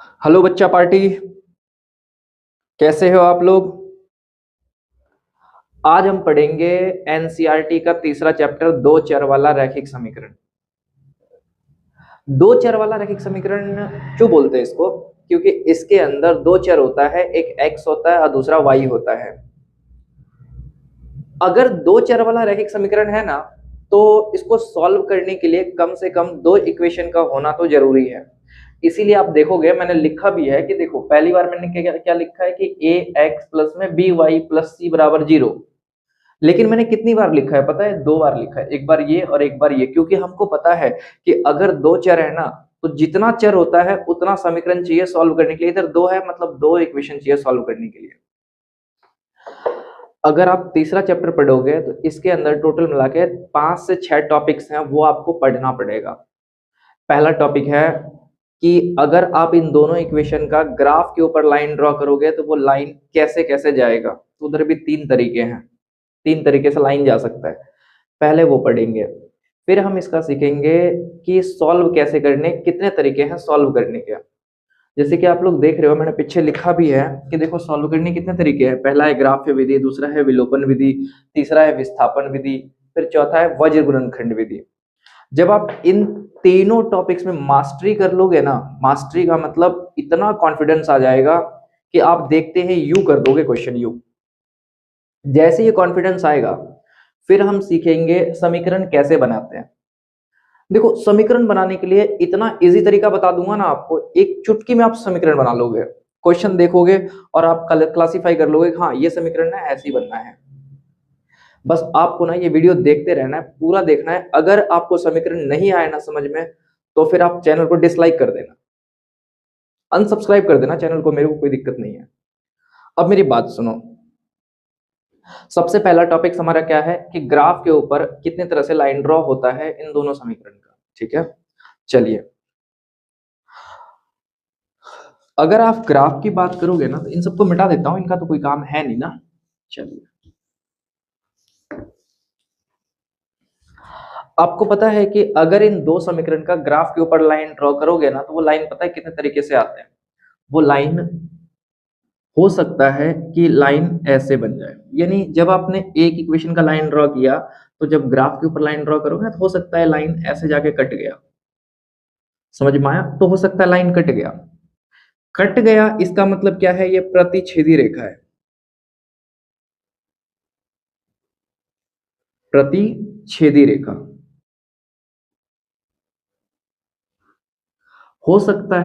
Hello बच्चा party. कैसे हो आप लोग? आज हम पढ़ेंगे एनसीईआरटी का तीसरा चैप्टर, दो चर वाला रैखिक समीकरण। दो चर वाला रैखिक समीकरण क्यों बोलते हैं इसको? क्योंकि इसके अंदर दो चर होता है, एक एक्स होता है और दूसरा वाई होता है। अगर दो चर वाला रैखिक समीकरण है ना, तो इसको सॉल्व करने के लिए कम से कम दो इक्वेशन का होना तो जरूरी है। इसीलिए आप देखोगे मैंने लिखा भी है कि देखो, पहली बार मैंने क्या क्या लिखा है कि ए एक्स प्लस में बी वाई प्लस सी बराबर जीरो। लेकिन मैंने कितनी बार लिखा है पता है? दो बार लिखा है, एक बार ये और एक बार ये, क्योंकि हमको पता है कि अगर दो चर है ना, तो जितना चर होता है उतना समीकरण चाहिए सॉल्व करने के लिए। इधर दो है मतलब दो इक्वेशन चाहिए सॉल्व करने के लिए। अगर आप तीसरा चैप्टर पढ़ोगे तो इसके अंदर टोटल मिला के 5 से 6 टॉपिक्स हैं, वो आपको पढ़ना पड़ेगा। पहला टॉपिक है कि अगर आप इन दोनों इक्वेशन का ग्राफ के ऊपर लाइन ड्रॉ करोगे तो वो लाइन कैसे कैसे जाएगा। तो उधर भी तीन तरीके हैं, तीन तरीके से लाइन जा सकता है। पहले वो पढ़ेंगे, फिर हम इसका सीखेंगे कि सॉल्व कैसे करने, कितने तरीके हैं सॉल्व करने के। जैसे कि आप लोग देख रहे हो, मैंने पीछे लिखा भी है कि देखो सॉल्व करने के कितने तरीके हैं। पहला है ग्राफ्य विधि, दूसरा है विलोपन विधि, तीसरा है विस्थापन विधि, फिर चौथा है वज्र गुणनखंड विधि। जब आप इन तीनों टॉपिक्स में मास्टरी कर लोगे ना, मास्टरी का मतलब इतना कॉन्फिडेंस आ जाएगा कि आप देखते हैं यू कर दोगे क्वेश्चन यू। जैसे ये कॉन्फिडेंस आएगा, फिर हम सीखेंगे समीकरण कैसे बनाते हैं। देखो, समीकरण बनाने के लिए इतना इजी तरीका बता दूंगा ना आपको, एक चुटकी में आप समीकरण बना लोगे। क्वेश्चन देखोगे और आप क्लासीफाई कर लोगे, हाँ ये समीकरण है, ऐसे ही बनना है। बस आपको ना ये वीडियो देखते रहना है, पूरा देखना है। अगर आपको समीकरण नहीं आए ना समझ में, तो फिर आप चैनल को डिसलाइक कर देना, अनसब्सक्राइब कर देना चैनल को, मेरे को कोई दिक्कत नहीं है। अब मेरी बात सुनो। सबसे पहला टॉपिक हमारा क्या है कि ग्राफ के ऊपर कितने तरह से लाइन ड्रॉ होता है इन दोनों समीकरण का। ठीक है, चलिए। अगर आप ग्राफ की बात करोगे ना, तो इन सबको मिटा देता हूं, इनका तो कोई काम है नहीं ना। चलिए, आपको पता है कि अगर इन दो समीकरण का ग्राफ के ऊपर लाइन ड्रॉ करोगे ना, तो वो लाइन पता है कितने तरीके से आते हैं। वो लाइन हो सकता है कि लाइन ऐसे बन जाए, यानी जब आपने एक इक्वेशन का लाइन ड्रॉ किया, तो जब ग्राफ के ऊपर लाइन ड्रॉ करोगे ना, तो हो सकता है लाइन ऐसे जाके कट गया। समझ में आया? तो हो सकता है लाइन कट गया। कट गया इसका मतलब क्या है? ये प्रतिच्छेदी रेखा है, प्रतिच्छेदी रेखा। हो सकता है